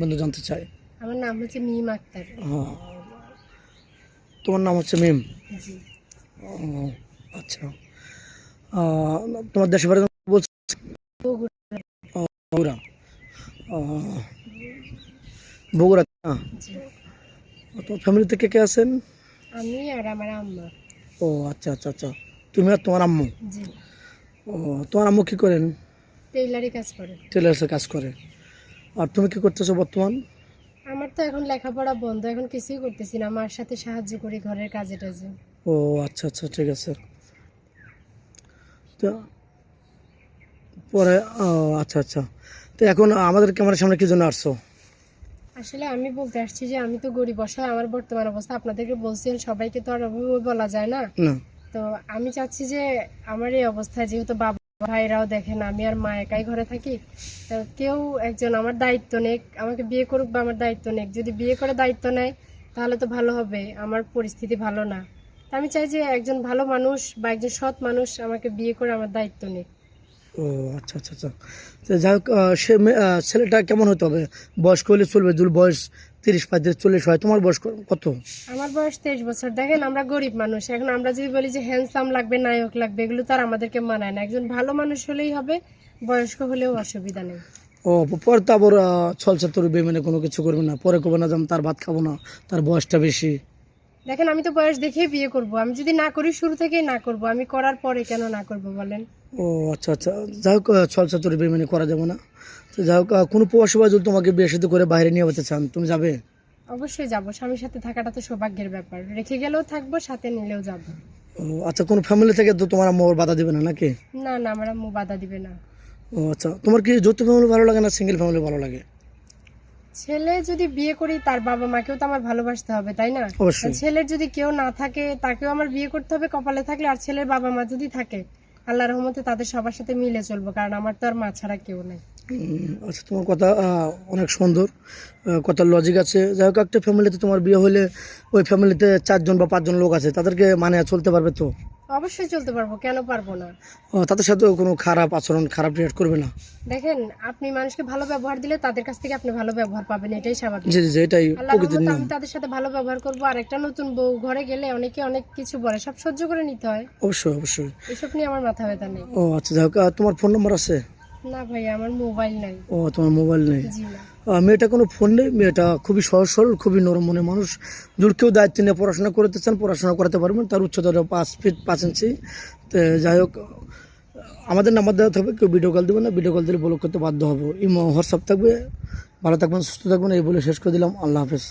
বন্ধু জানতে চাই। আমার নাম হচ্ছে মিম আক্তার। হ্যাঁ, তোমার নাম হচ্ছে মিম। জি। ও, আচ্ছা। আহ, তোমার দেশের বাড়ি বলছো? বগুড়া। বগুড়া। আহ, বগুড়া না? জি। তোমার ফ্যামিলিতে কে কে আছেন? আমি আর আমার আম্মা। ও আচ্ছা আচ্ছা আচ্ছা, তুমি আর তোমার আম্মু। জি। ও, তোমার আম্মু কি করেন? টেইলারি কাজ করে। টেলার্সে কাজ করে। আর তুমি কি করতেছো বর্তমান? আমার তো এখন লেখাপড়া বন্ধ, এখন কিছুই করতেছি না, মার সাথে সাহায্য করি ঘরের কাজে টাজে। ও আচ্ছা আচ্ছা, ঠিক আছে। তো পরে আচ্ছা আচ্ছা, তো এখন আমাদের ক্যামেরার সামনে কি জন্য আসছো? আসলে আমি বলতে আসছি যে আমি তো গরিব অসহায়, আমার বর্তমান অবস্থা আপনাদেরকে বলছেন, সবাইকে তো আর ওভাবে বলা যায় না। না। তো আমি চাচ্ছি যে আমার এই অবস্থায় যেহেতু বাবা ভাইরাও দেখেন, আমি আর মা একাই ঘরে থাকি, তো কেউ একজন আমার দায়িত্ব নেক, আমাকে বিয়ে করুক বা আমার দায়িত্ব নেক, যদি বিয়ে করে দায়িত্ব নেয় তাহলে তো ভালো হবে। আমার পরিস্থিতি ভালো না, তা আমি চাই যে একজন ভালো মানুষ বা একজন সৎ মানুষ আমাকে বিয়ে করে আমার দায়িত্ব নেক। ও আচ্ছা আচ্ছা আচ্ছা, তো যাই হোক, ছেলেটা কেমন হতে হবে? বয়স্ক হলে চলবে? যদি বয়স 30, 35, 40 হয়, তোমার বয়স কত? আমার বয়স 23 বছর। দেখেন আমরা গরিব মানুষ, এখন আমরা যদি বলি যে হ্যান্ডসাম লাগবে, নায়ক লাগবে, এগুলো তো আর আমাদেরকে মানায় না। একজন ভালো মানুষ হলেই হবে, বয়স্ক হলেও অসুবিধা নেই। ও, পরে তো আবার ছলছা তোর বেমানে কোনো কিছু করবে না, পরে করবে না যে আমি তার ভাত খাবো না, তার বয়সটা বেশি। দেখেন আমি তো বয়স দেখেই বিয়ে করব, আমি যদি না করি শুরু থেকেই না করব, আমি করার পরে কেন না করব বলেন? ও আচ্ছা আচ্ছা, যাই হোক, ছলছা তোর বেমানে করা যাবে না। তো যাই হোক, কোনো প্রবাসী ভাই যদি তোমাকে বিয়ে সাথে করে বাইরে নিয়ে যেতে চান, তুমি যাবে? অবশ্যই যাব, স্বামীর সাথে থাকাটা তো সৌভাগ্যের ব্যাপার, রেখে গেলেও থাকবো, সাথে নিলেও যাব। ও আচ্ছা, কোনো ফ্যামিলি থেকে তো তোমার আম্মু ওর বাধা দেবে না নাকি? না না, আমার আম্মু বাধা দিবে না। ও আচ্ছা, তোমার কি যৌথ ফ্যামিলি ভালো লাগে না সিঙ্গেল ফ্যামিলি ভালো লাগে? ছেলে যদি বিয়ে করি তার বাবা মাকেও তো আমার ভালোবাসতে হবে, তাই না? আর অবশ্যই। ছেলের যদি কেউ না থাকে তাকেও আমার বিয়ে করতে হবে কপালে থাকলে, আর ছেলের বাবা মা যদি থাকে আল্লাহর রহমতে তাদের সবার সাথে মিলে চলবো, কারণ আমার তো আর মা ছাড়া কেউ নাই। আচ্ছা, তোমার কথা অনেক সুন্দর, কথার লজিক আছে। যাই হোক, একটা ফ্যামিলিতে তোমার বিয়ে হলে ওই ফ্যামিলিতে 4জন বা 5জন লোক আছে, তাদেরকে মানে চলতে পারবে তো? অবশ্যই চলতে পারবো, কেন পারবো না? তাদের সাথে কোনো খারাপ আচরণ, খারাপ রিয়েক্ট করবে না? দেখেন, আপনি মানুষকে ভালো ব্যবহার দিলে তাদের কাছ থেকে আপনি ভালো ব্যবহার পাবেন, এটাই স্বাভাবিক। জি জি জি, এটাই আল্লাহর প্রকৃতির রহমতে নিয়ম। আমি তাদের সাথে ভালো ব্যবহার করবো। আর একটা নতুন বউ ঘরে গেলে অনেকে অনেক কিছু বলে, সব সহ্য করে নিতে হয়। অবশ্যই অবশ্যই। এসব নিয়ে আমার মাথা ব্যথা নেই। ও আচ্ছা, যাই হোক, তোমার ফোন নাম্বার আছে? না ভাই, আমার মোবাইল নাই। ও, তোমার মোবাইল নেই? জি না। মেয়েটা কোনো ফোন নেই, মেয়েটা খুবই সহজ সরল, খুবই নরম মনে মানুষ। যদি কেউ দায়িত্ব নিয়ে পড়াশোনা করতে চান, পড়াশোনা করাতে পারবেন। তার উচ্চতা 5 ফিট 5 ইঞ্চি। তো যাই হোক, আমাদের নাম্বার দেওয়া থাকবে, কেউ ভিডিও কল দেবে না, ভিডিও কল দিলে ব্লক করতে বাধ্য হবো। ইমো হোয়াটসঅ্যাপ থাকবে। ভালো থাকবেন, সুস্থ থাকবেন, এই বলে শেষ করে দিলাম। আল্লাহ হাফেজ।